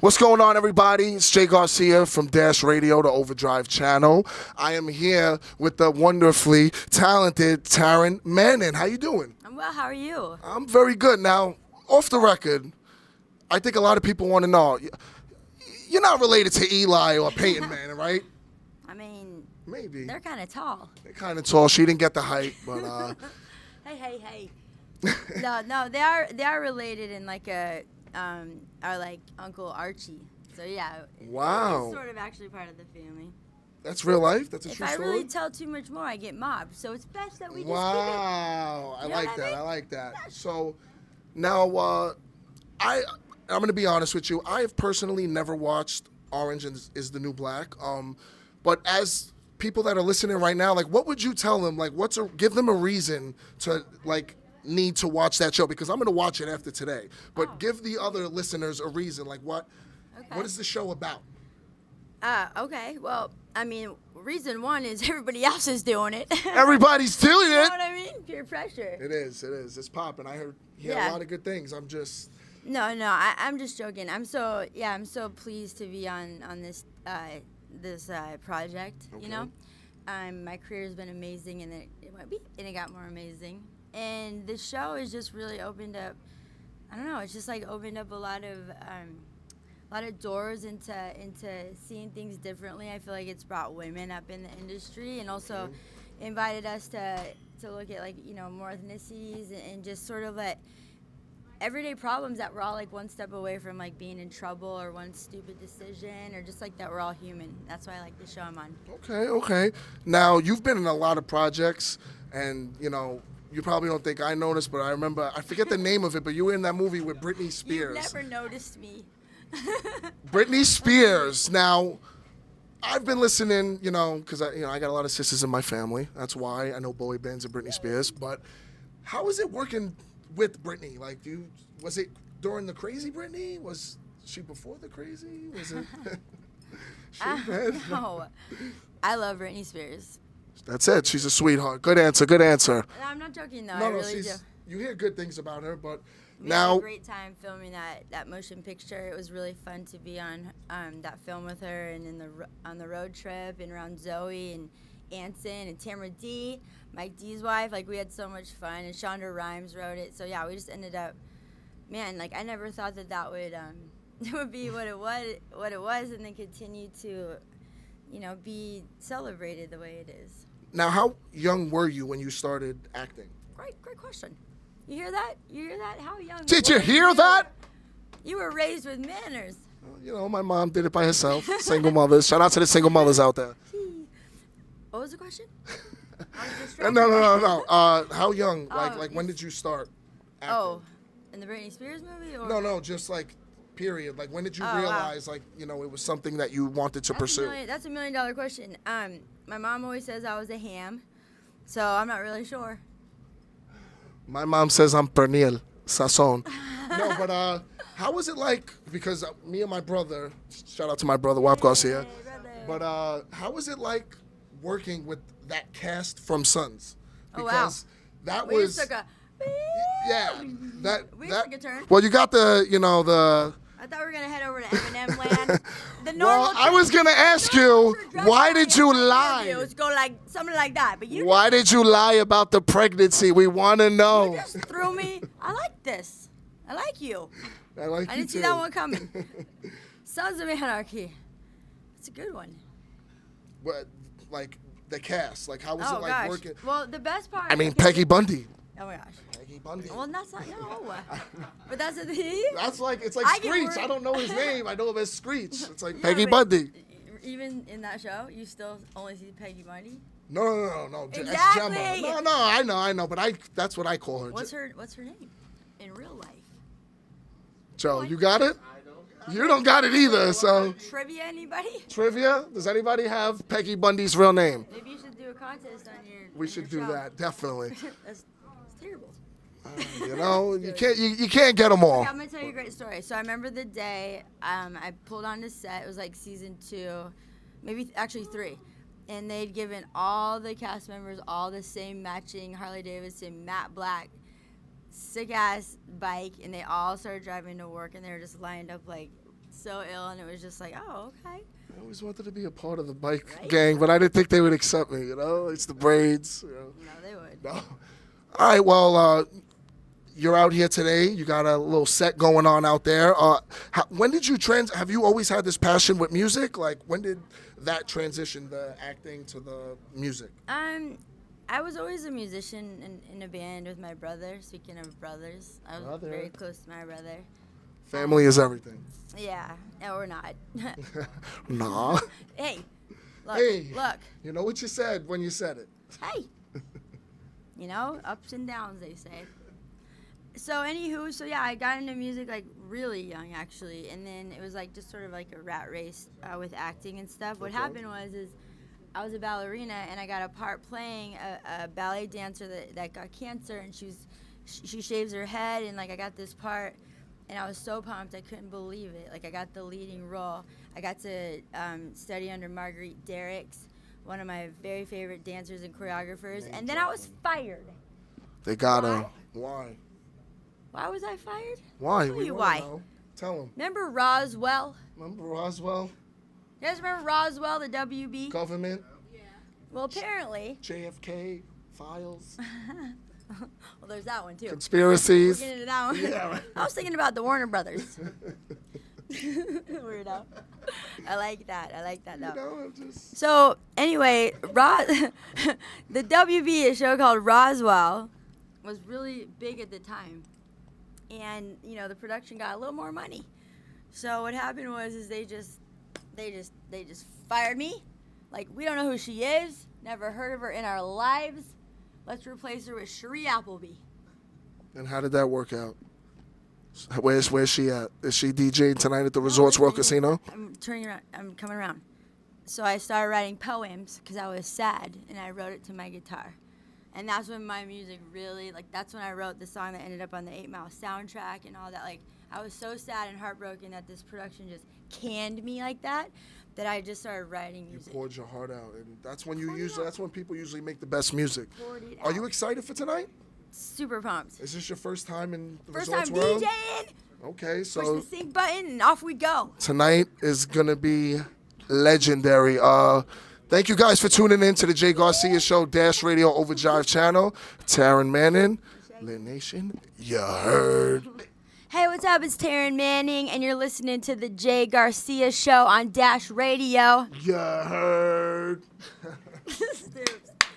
What's going on, everybody? It's Jay Garcia from Dash Radio, the Overdrive channel. I am here with the wonderfully talented Taryn Manning. How you doing? I'm well. How are you? I'm very good. Now, off the record, I think a lot of people want to know, you're not related to Eli or Peyton Manning, right? I mean, Maybe. they're kind of tall. They're kind of tall. She didn't get the height, but Hey. No, they are related in like a our like Uncle Archie. So yeah. Wow. It's sort of actually part of the family. That's real life? That's a If true I story? really tell too much more, I get mobbed. So it's best that we just Wow. keep it. I You know like what that. I mean? I like that. So now I'm going to be honest with you. I have personally never watched Orange is the New Black. But as people that are listening right now, like, what would you tell them? Like, give them a reason to, like, need to watch that show, because I'm going to watch it after today. But give the other listeners a reason. Like, what is the show about? Okay. Well, I mean, reason one is everybody else is doing it. Everybody's doing You know it. what I mean? Peer pressure. It is. It's popping. I heard Yeah. a lot of good things. I'm just... No, I'm just joking. I'm so pleased to be on this project. Okay. You know, my career has been amazing, and it got more amazing. And the show has just really opened up. I don't know. It's just like opened up a lot of doors into seeing things differently. I feel like it's brought women up in the industry, and also invited us to look at, like, you know, more ethnicities and just sort of let everyday problems that we're all like one step away from, like being in trouble or one stupid decision, or just like that we're all human. That's why I like the show I'm on. Okay. Now, you've been in a lot of projects, and, you know, you probably don't think I noticed, but I remember, I forget the name of it, but you were in that movie with Britney Spears. You've never noticed me. Britney Spears. Now, I've been listening, you know, because I got a lot of sisters in my family. That's why I know boy bands and Britney Spears. But how is it working with Britney? Like, was it during the crazy Britney? Was she before the crazy? Was it? No, I love Britney Spears. That's it. She's a sweetheart. Good answer. No, I'm not joking though. I really do. You hear good things about her, but We now had a great time filming that motion picture. It was really fun to be on that film with her, and on the road trip, and around Zoe and Anson and Tamara D, Mike D's wife. Like, we had so much fun, and Shonda Rhimes wrote it. So yeah, we just ended up, man. Like, I never thought that would it would be what it was, and then continue to, you know, be celebrated the way it is. Now, how young were you when you started acting? Great question. You hear that? How young? Did you were hear that? You were raised with manners. You know, my mom did it by herself. Single mothers. Shout out to the single mothers out there. What was the question? I was distracted. No. How young? Oh, Like when did you start acting? Oh, in the Britney Spears movie? Or? No, just like period. Like, when did you Oh, wow. realize, like, you know, it was something that you wanted to pursue? That's $1 million question. My mom always says I was a ham, so I'm not really sure. My mom says I'm pernil, sazon. No, but how was it like? Because me and my brother, shout out to my brother, Wap Garcia. Hey, But how was it like working with that cast from Sons? Oh, wow. Because that We was just took a... We that. took a turn. Well, you got the I thought we were going to head over to Eminem land. The normal Well, I was gonna ask you, why did you lie? It go like something like that, but you Why did you lie about the pregnancy? We want to know. just threw me. I like this. I like you. I like I you didn't see too. that one coming. Sons of Anarchy. It's a good one. But like the cast, like how was Oh it like gosh. working? Well, the best part. I mean, okay, Peggy Bundy. Oh my gosh. Peggy Bundy. Well, that's not but that's the thing. That's like, it's like I get Screech. worried. I don't know his name. I know him as Screech. It's like Yeah, Peggy but Bundy. Even in that show, you still only see Peggy Bundy. No. That's Exactly. Gemma. No, I know, but that's what I call her. What's her name in real life? Joe, you got it? You don't got it either. So Trivia, anybody? trivia. Does anybody have Peggy Bundy's real name? Maybe you should do a contest on your. We on should your do show. that definitely. That's terrible. You know, you can't get them all. Okay, I'm gonna tell you a great story. So I remember the day I pulled on the set. It was like season 2, maybe actually 3, and they'd given all the cast members all the same matching Harley Davidson matte black sick ass bike, and they all started driving to work, and they were just lined up like so ill, and it was just like, oh, okay. I always wanted to be a part of the bike Right? gang, but I didn't think they would accept me. It's the braids. No, they would. No. All right. Well, you're out here today. You got a little set going on out there. When did you Have you always had this passion with music? Like, when did that transition, the acting to the music? I was always a musician in a band with my brother. Speaking of brothers, I was very close to my brother. Family is everything. Yeah, or not. Nah. Hey, look, Hey. look. You know what you said when you said it. Hey. Ups and downs, they say. So anywho, yeah, I got into music like really young actually, and then it was like just sort of like a rat race with acting and stuff. What happened is I was a ballerina and I got a part playing a ballet dancer that got cancer, and she shaves her head, and like I got this part, and I was so pumped I couldn't believe it. Like I got the leading role. I got to study under Marguerite Derricks, one of my very favorite dancers and choreographers, and then I was fired. They gotta. Why? Why was I fired? Why? Tell you why. Tell them. Remember Roswell? Remember Roswell? You guys remember Roswell, the WB? Government? Well, apparently. JFK files? Well, there's that one too. Conspiracies? We'll get into that one. Yeah, right. I was thinking about the Warner Brothers. Weirdo. I like that. Though. So anyway, the WB, a show called Roswell, was really big at the time, and the production got a little more money. So what happened was they just fired me. Like, we don't know who she is. Never heard of her in our lives. Let's replace her with Cherie Appleby. And how did that work out? Where's she at? Is she DJing tonight at the Resorts World Casino? I'm turning around. I'm coming around. So I started writing poems because I was sad, and I wrote it to my guitar. And that's when my music really, that's when I wrote the song that ended up on the 8 Mile soundtrack and all that. Like, I was so sad and heartbroken that this production just canned me like that I just started writing music. You poured your heart out, and that's when that's when people usually make the best music. Are you excited for tonight? Super pumped. Is this your first time in the First Resorts time World? DJing. Okay, so Push the sync button and off we go. Tonight is gonna be legendary. Thank you guys for tuning in to the Jay Garcia Show Dash Radio Overdrive channel. Taryn Manning, Lit Nation, you heard. Hey, what's up? It's Taryn Manning, and you're listening to the Jay Garcia Show on Dash Radio. You heard. Stoops.